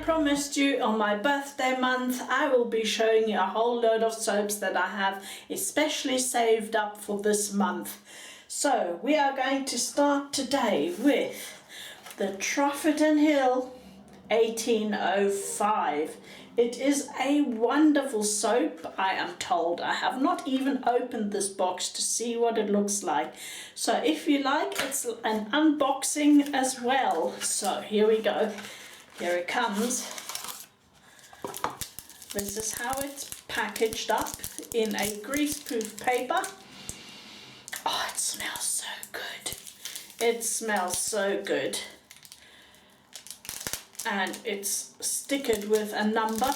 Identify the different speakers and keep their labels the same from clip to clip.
Speaker 1: promised you, on my birthday month, I will be showing you a whole load of soaps that I have especially saved up for this month. So we are going to start today with the Truefitt Hill 1805. It is a wonderful soap, I am told. I have not even opened this box to see what it looks like. So if you like, it's an unboxing as well. So here we go. Here it comes. This is how it's packaged up in a greaseproof paper. Oh, it smells so good. It smells so good. And it's stickered with a number.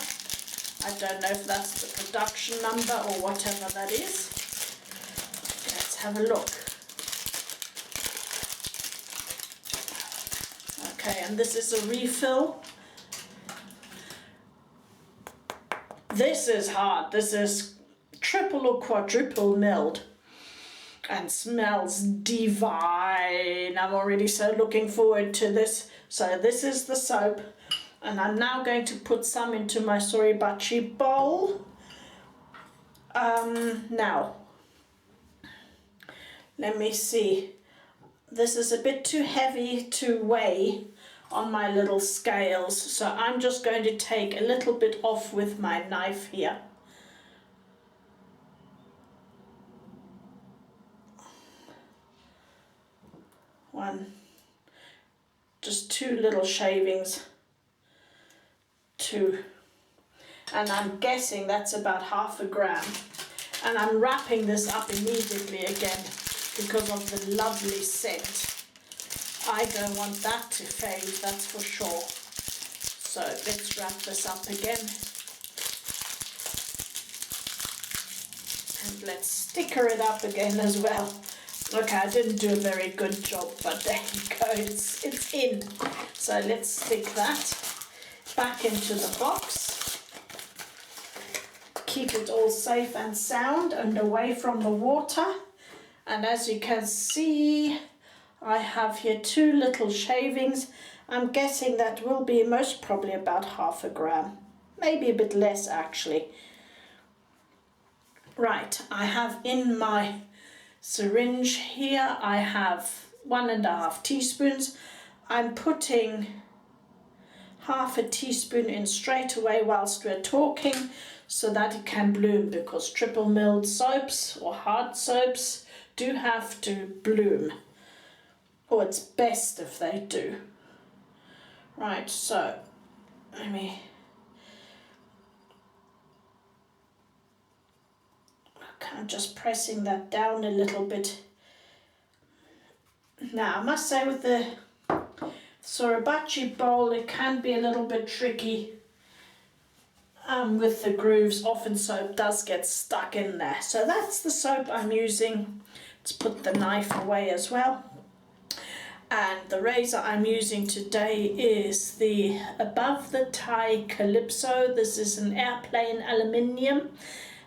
Speaker 1: I don't know if that's the production number or whatever that is. Let's have a look. Okay, and this is a refill. This is hard. This is triple or quadruple milled and smells divine. I'm already so looking forward to this. So this is the soap, and I'm now going to put some into my Suribatchi bowl. Now, let me see. This is a bit too heavy to weigh on my little scales, so I'm just going to take a little bit off with my knife here. Just two little shavings, and I'm guessing that's about half a gram. And I'm wrapping this up immediately again because of the lovely scent. I don't want that to fade, that's for sure. So let's wrap this up again. And let's sticker it up again as well. Okay, I didn't do a very good job, but there you go, it's in. So let's stick that back into the box. Keep it all safe and sound and away from the water. And as you can see, I have here two little shavings. I'm guessing that will be most probably about half a gram, maybe a bit less actually. Right, I have in my syringe here, I have 1.5 teaspoons. I'm putting half a teaspoon in straight away whilst we're talking so that it can bloom, because triple milled soaps or hard soaps do have to bloom, or it's best if they do. Right, so let me I'm just pressing that down a little bit. Now I must say with the Suribatchi bowl it can be a little bit tricky with the grooves. Often soap does get stuck in there. So that's the soap I'm using. Let's put the knife away as well. And the razor I'm using today is the Above the Tie Calypso. This is an airplane aluminium,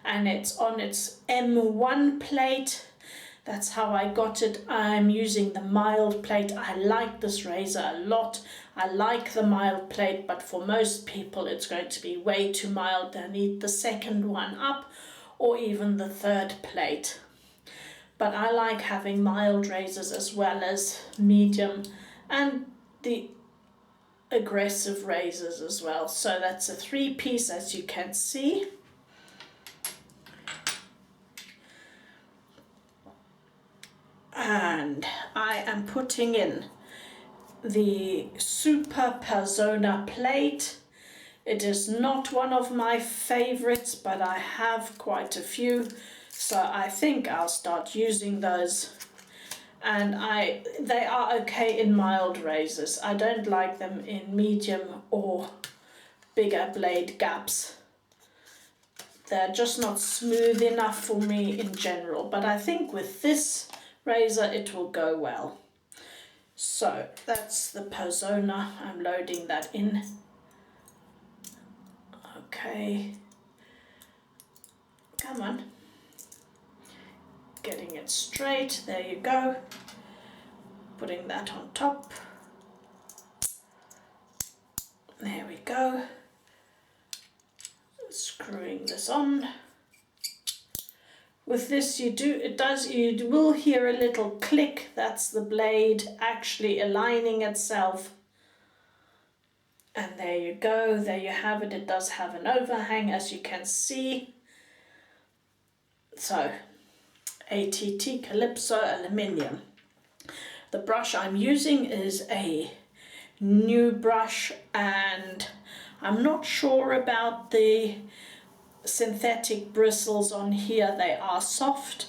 Speaker 1: and it's on its M1 plate. That's how I got it. I'm using the mild plate. I like this razor a lot. I like the mild plate, but for most people it's going to be way too mild. They need the second one up or even the third plate. But I like having mild razors as well as medium and the aggressive razors as well. So that's a 3-piece, as you can see. And I am putting in the Super Personna plate. It is not one of my favorites, but I have quite a few, so I think I'll start using those. And they are okay in mild razors. I don't like them in medium or bigger blade gaps. They're just not smooth enough for me in general, but I think with this razor it will go well. So that's the Personna. I'm loading that in. Okay, come on, getting it straight. There you go. Putting that on top. There we go. Screwing this on. With this you will hear a little click. That's the blade actually aligning itself. And there you go, there you have it. It does have an overhang, as you can see. So, ATT Calypso aluminium. The brush I'm using is a new brush, and I'm not sure about the synthetic bristles on here. They are soft,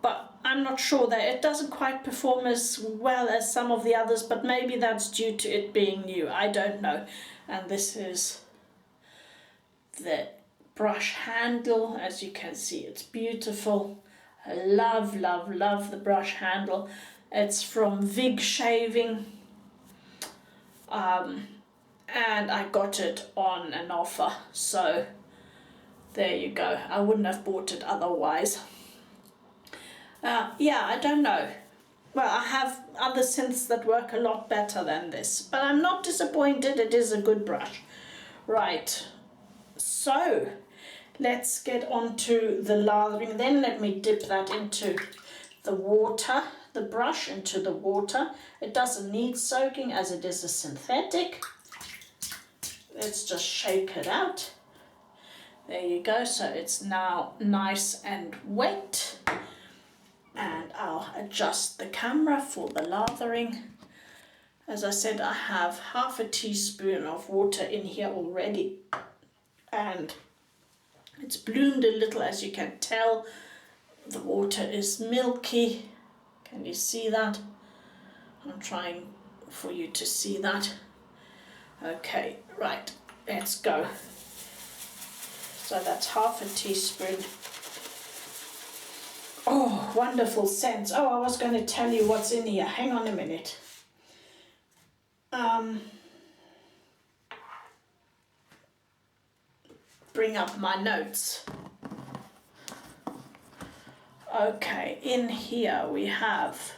Speaker 1: but I'm not sure that it doesn't quite perform as well as some of the others, but maybe that's due to it being new. I don't know. And this is the brush handle. As you can see, it's beautiful. I love, love, love the brush handle. It's from Vig Shaving. And I got it on an offer, so there you go. I wouldn't have bought it otherwise. Yeah, I don't know. Well, I have other synths that work a lot better than this, but I'm not disappointed. It is a good brush. Right, so let's get on to the lathering. Then let me dip that into the water, the brush into the water. It doesn't need soaking as it is a synthetic. Let's just shake it out. There you go, so it's now nice and wet. And I'll adjust the camera for the lathering. As I said, I have half a teaspoon of water in here already. And it's bloomed a little, as you can tell. The water is milky. Can you see that? I'm trying for you to see that. Okay, right, let's go. So that's half a teaspoon. Oh, wonderful scent. Oh, I was going to tell you what's in here. Hang on a minute. Bring up my notes. Okay, in here we have,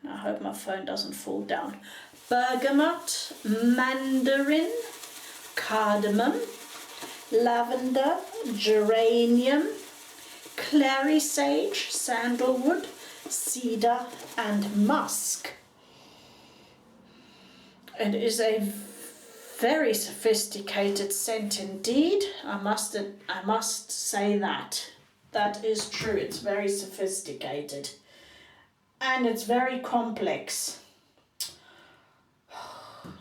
Speaker 1: I hope my phone doesn't fall down, bergamot, mandarin, cardamom, lavender, geranium, clary sage, sandalwood, cedar and musk. It is a very sophisticated scent indeed. I must say that. That is true. It's very sophisticated. And it's very complex.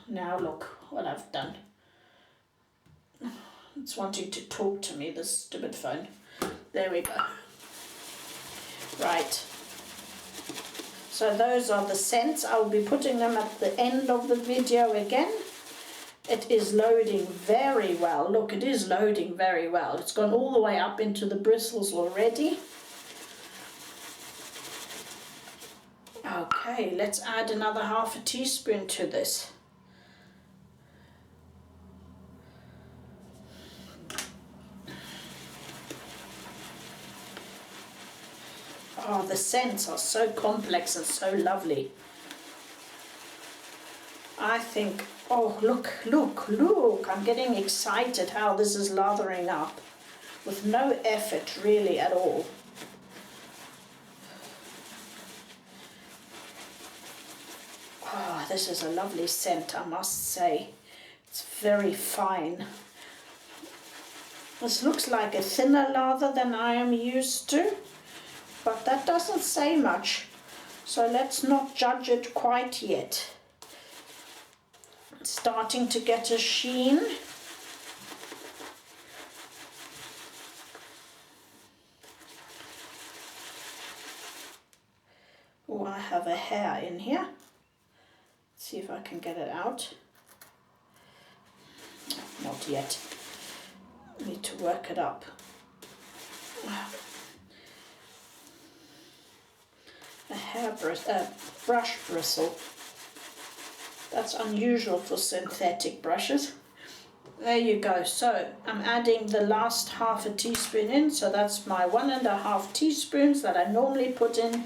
Speaker 1: Now look what I've done. It's wanting to talk to me, this stupid phone. There we go. Right. So those are the scents. I will be putting them at the end of the video again. It is loading very well. Look, it is loading very well. It's gone all the way up into the bristles already. Okay, let's add another half a teaspoon to this. Oh, the scents are so complex and so lovely. I think, oh, look, look, look. I'm getting excited how this is lathering up with no effort really at all. Oh, this is a lovely scent, I must say. It's very fine. This looks like a thinner lather than I am used to, but that doesn't say much, so let's not judge it quite yet. It's starting to get a sheen. Oh, I have a hair in here. Let's see if I can get it out. Not yet. Need to work it up. A brush bristle. That's unusual for synthetic brushes. There you go. So I'm adding the last half a teaspoon in. So that's my 1.5 teaspoons that I normally put in.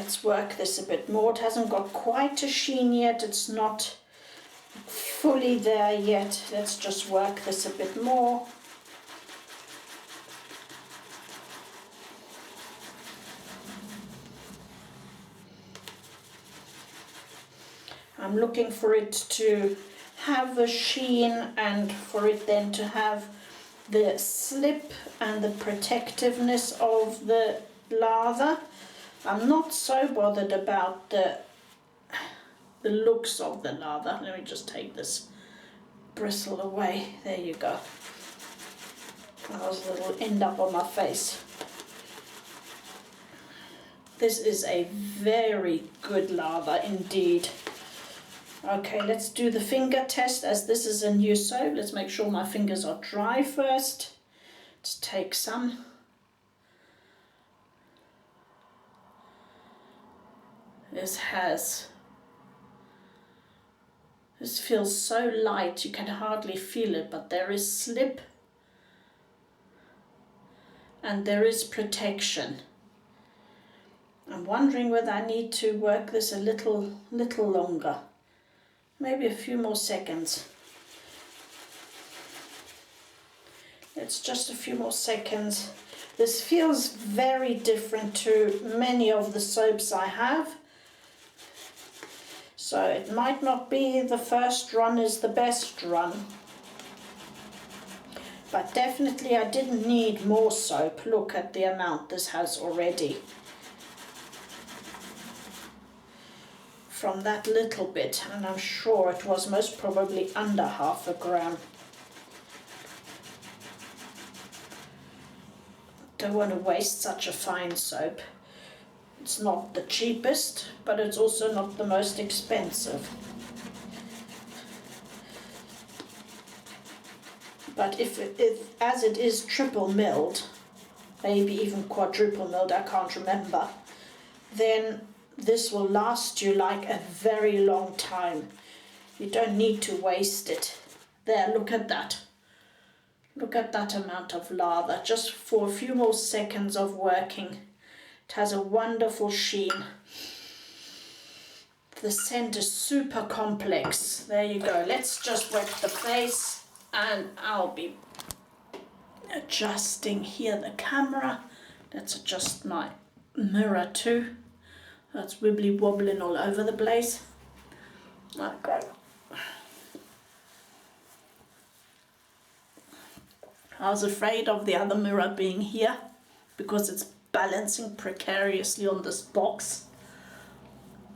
Speaker 1: Let's work this a bit more. It hasn't got quite a sheen yet. It's not fully there yet. Let's just work this a bit more. I'm looking for it to have a sheen and for it then to have the slip and the protectiveness of the lather. I'm not so bothered about the looks of the lather. Let me just take this bristle away. There you go. Otherwise it'll end up on my face. This is a very good lather indeed. Okay, let's do the finger test as this is a new soap. Let's make sure my fingers are dry first. Let's take some. This feels so light you can hardly feel it, but there is slip and there is protection. I'm wondering whether I need to work this a little longer. Maybe a few more seconds. It's just a few more seconds. This feels very different to many of the soaps I have. So it might not be the first run is the best run. But definitely I didn't need more soap. Look at the amount this has already. From that little bit, and I'm sure it was most probably under half a gram. Don't want to waste such a fine soap. It's not the cheapest, but it's also not the most expensive. But if as it is triple milled, maybe even quadruple milled, I can't remember, then this will last you like a very long time. You don't need to waste it. There, look at that. Look at that amount of lather, just for a few more seconds of working. It has a wonderful sheen. The scent is super complex. There you go. Let's just wet the face and I'll be adjusting here the camera. Let's adjust my mirror too. That's wibbly wobbling all over the place. Okay. I was afraid of the other mirror being here because it's balancing precariously on this box.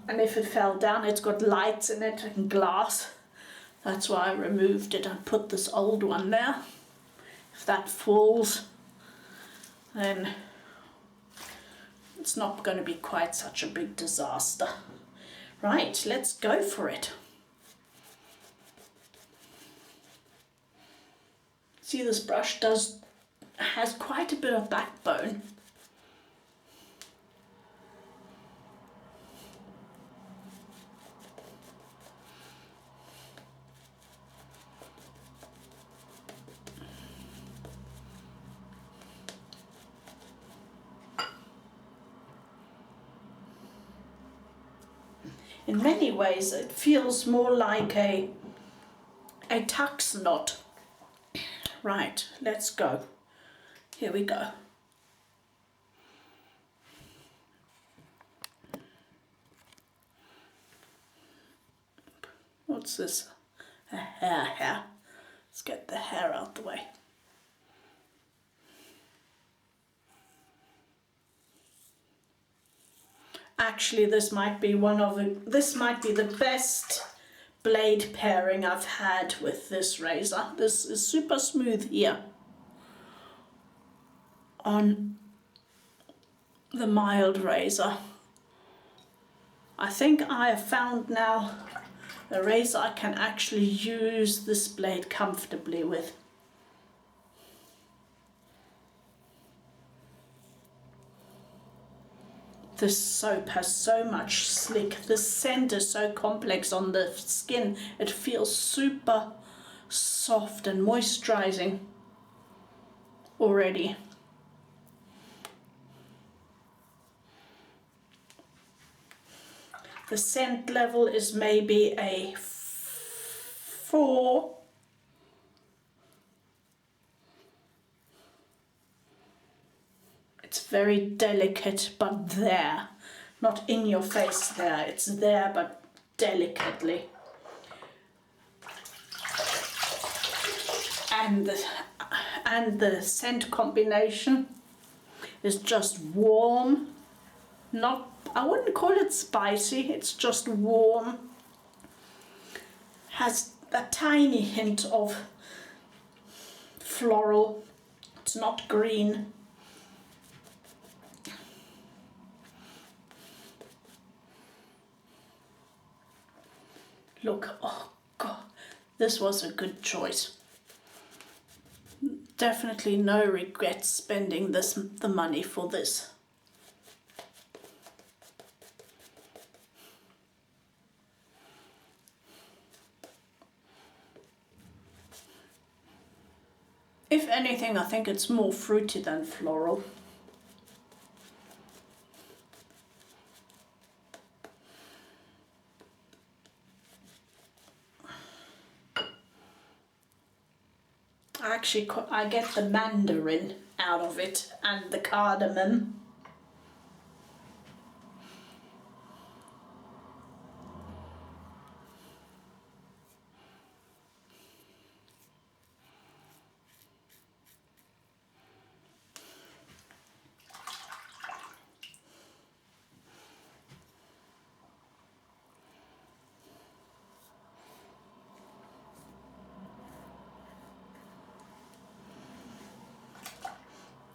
Speaker 1: And if it fell down, it's got lights in it and glass. That's why I removed it and put this old one there. If that falls, then it's not going to be quite such a big disaster. Right, let's go for it. See, this brush has quite a bit of backbone. In many ways, it feels more like a tux knot. Right, let's go. Here we go. What's this? A hair. Let's get the hair out the way. Actually, this might be the best blade pairing I've had with this razor. This is super smooth here on the mild razor. I think I have found now a razor I can actually use this blade comfortably with. This soap has so much slick. The scent is so complex on the skin. It feels super soft and moisturizing already. The scent level is maybe a 4. It's very delicate, but there. Not in your face there, it's there, but delicately. And the scent combination is just warm. Not, I wouldn't call it spicy, it's just warm. Has a tiny hint of floral. It's not green. Look, oh God, this was a good choice. Definitely no regrets spending the money for this. If anything, I think it's more fruity than floral. Actually, I get the mandarin out of it and the cardamom.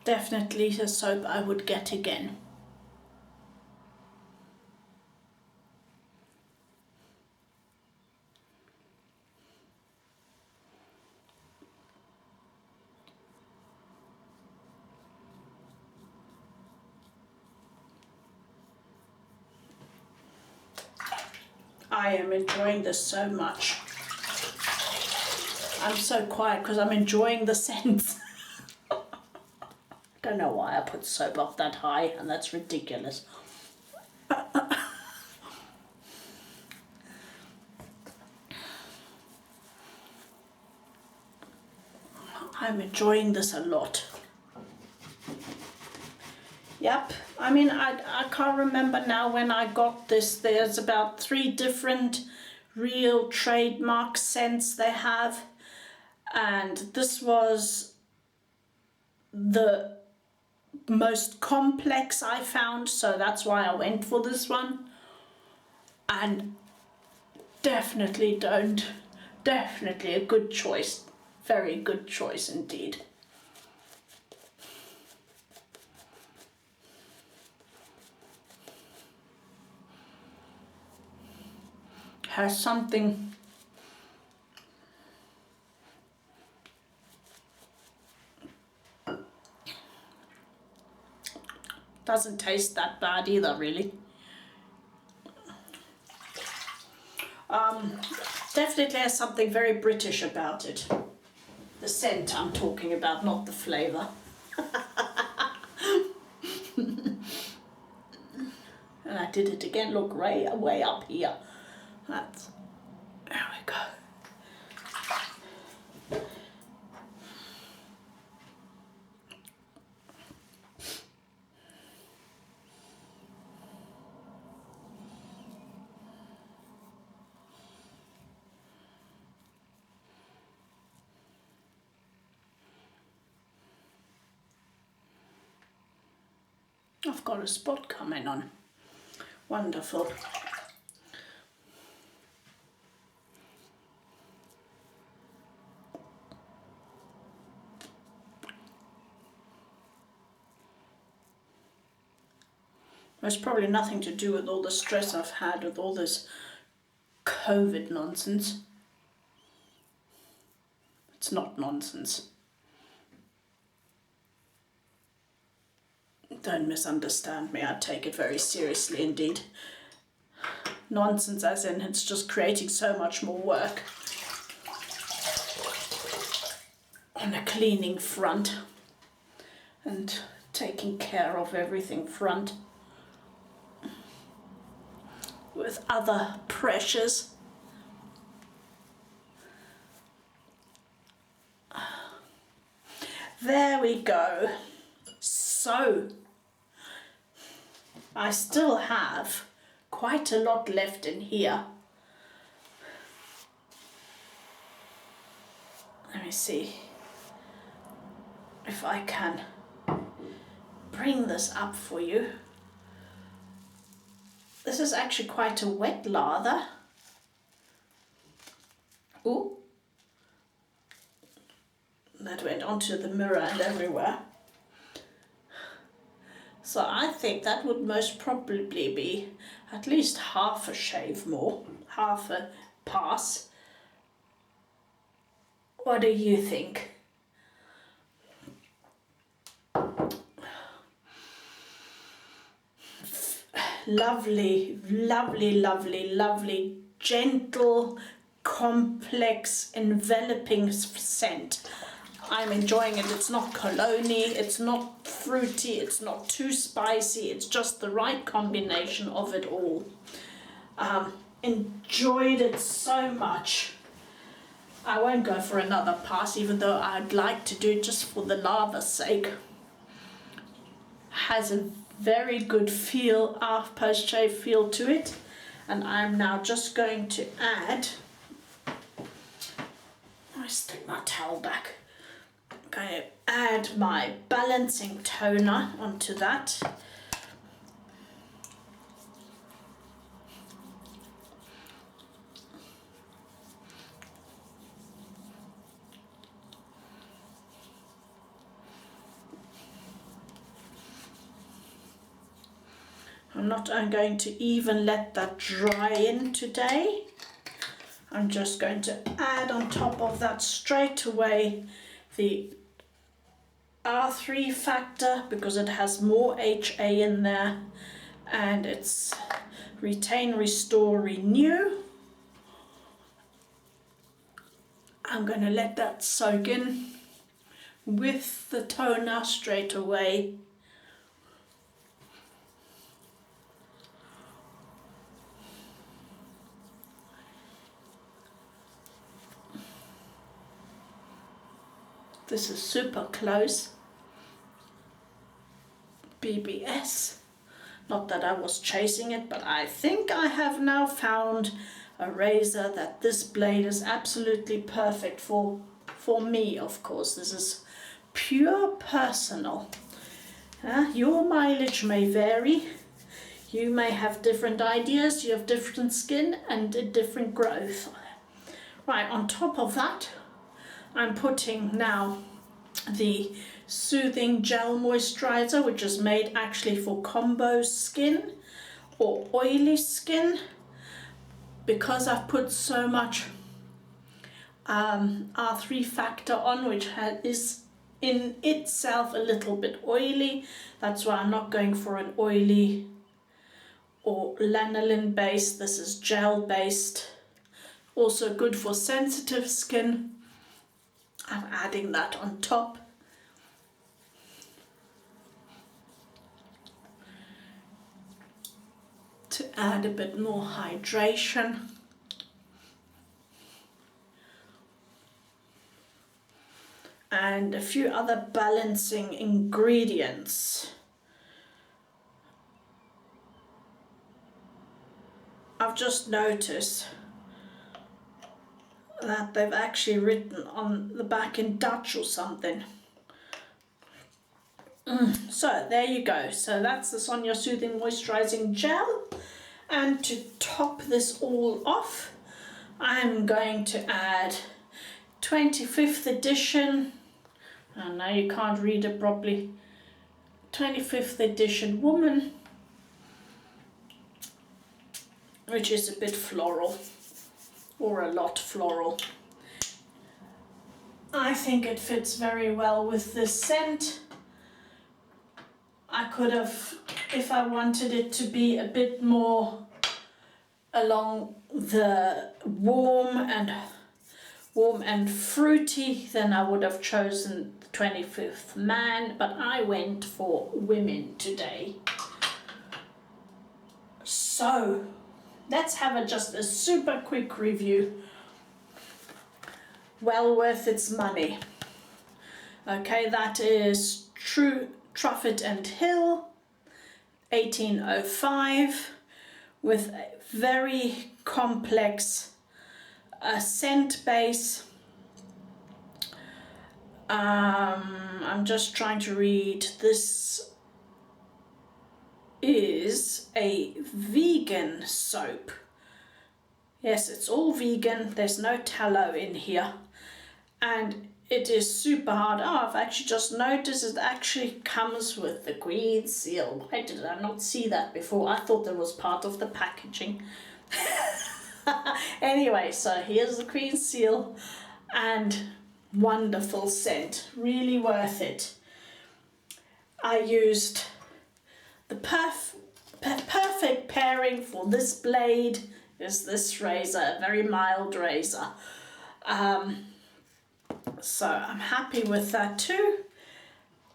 Speaker 1: Definitely a soap I would get again. I am enjoying this so much. I'm so quiet because I'm enjoying the scents. Don't know why I put soap up that high, and that's ridiculous. I'm enjoying this a lot. Yep, I mean, I can't remember now when I got this. There's about 3 different real trademark scents they have, and this was the most complex I found, so that's why I went for this one. And definitely a good choice, very good choice indeed. Has something doesn't taste that bad either, really. Definitely has something very British about it. The scent I'm talking about, not the flavour. And I did it again, look, way up here. That's, there we go. I've got a spot coming on. Wonderful. There's probably nothing to do with all the stress I've had with all this COVID nonsense. It's not nonsense. Don't misunderstand me, I take it very seriously indeed. Nonsense as in it's just creating so much more work on a cleaning front and taking care of everything front. with other pressures. There we go. So, I still have quite a lot left in here. Let me see if I can bring this up for you. This is actually quite a wet lather. Ooh. That went onto the mirror and everywhere. So I think that would most probably be at least half a shave more, half a pass. What do you think? Lovely, lovely, lovely, lovely, gentle, complex, enveloping scent. I'm enjoying it. It's not cologne-y, it's not fruity, it's not too spicy, it's just the right combination of it all. Enjoyed it so much. I won't go for another pass, even though I'd like to do it just for the lather's sake. Has a very good feel, post-shave feel to it. And I'm now just going to add, I stick my towel back. I'm going to add my balancing toner onto that. I'm not going to even let that dry in today. I'm just going to add on top of that straight away the R3 factor, because it has more HA in there, and it's Retain, Restore, Renew. I'm going to let that soak in with the toner straight away. This is super close. BBS. Not that I was chasing it, but I think I have now found a razor that this blade is absolutely perfect for me, of course. This is pure personal. Your mileage may vary. You may have different ideas, you have different skin and a different growth. Right, on top of that, I'm putting now the Soothing Gel Moisturizer, which is made actually for combo skin or oily skin. Because I've put so much R3 factor on, which is in itself a little bit oily, that's why I'm not going for an oily or lanolin based. This is gel based, also good for sensitive skin. I'm adding that on top. To add a bit more hydration. And a few other balancing ingredients. I've just noticed that they've actually written on the back in Dutch or something. So there you go. So that's the Sonya Soothing Moisturizing Gel. And to top this all off, I'm going to add 25th edition. And now you can't read it properly. 25th edition Woman, which is a bit floral, or a lot floral. I think it fits very well with this scent. I could have, if I wanted it to be a bit more along the warm and fruity, then I would have chosen the 25th Man, but I went for women today. So let's have just a super quick review. Well worth its money. Okay, that is Truefitt and Hill 1805 with a very complex scent base. I'm just trying to read. This is a vegan soap. Yes, it's all vegan. There's no tallow in here. And it is super hard. Oh, I've actually just noticed it actually comes with the green seal. Why did I not see that before? I thought that was part of the packaging. Anyway, so here's the green seal and wonderful scent. Really worth it. I used the perfect pairing for this blade is this razor, a very mild razor. So I'm happy with that too.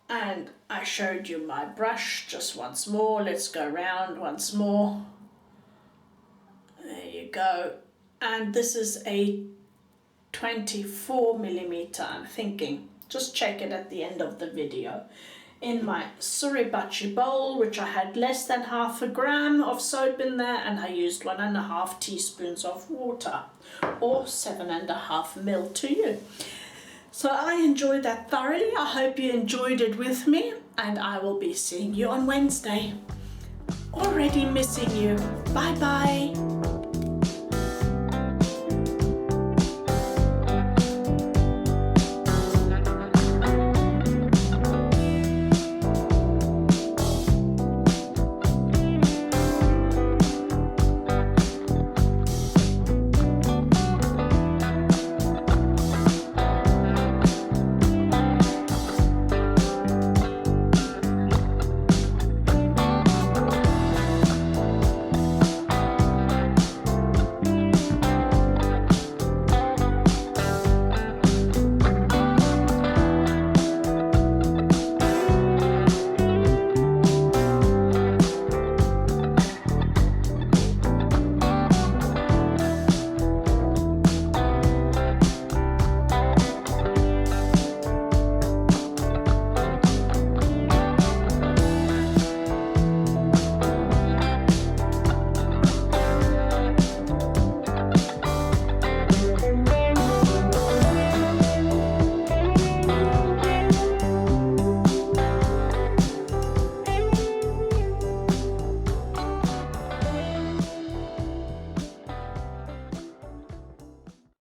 Speaker 1: And I showed you my brush just once more. Let's go around once more. There you go. And this is a 24mm, I'm thinking. Just check it at the end of the video. In my Suribatchi bowl, which I had less than half a gram of soap in there, and I used 1.5 teaspoons of water, or 7.5 ml to you. So I enjoyed that thoroughly. I hope you enjoyed it with me, and I will be seeing you on Wednesday. Already missing you. Bye bye.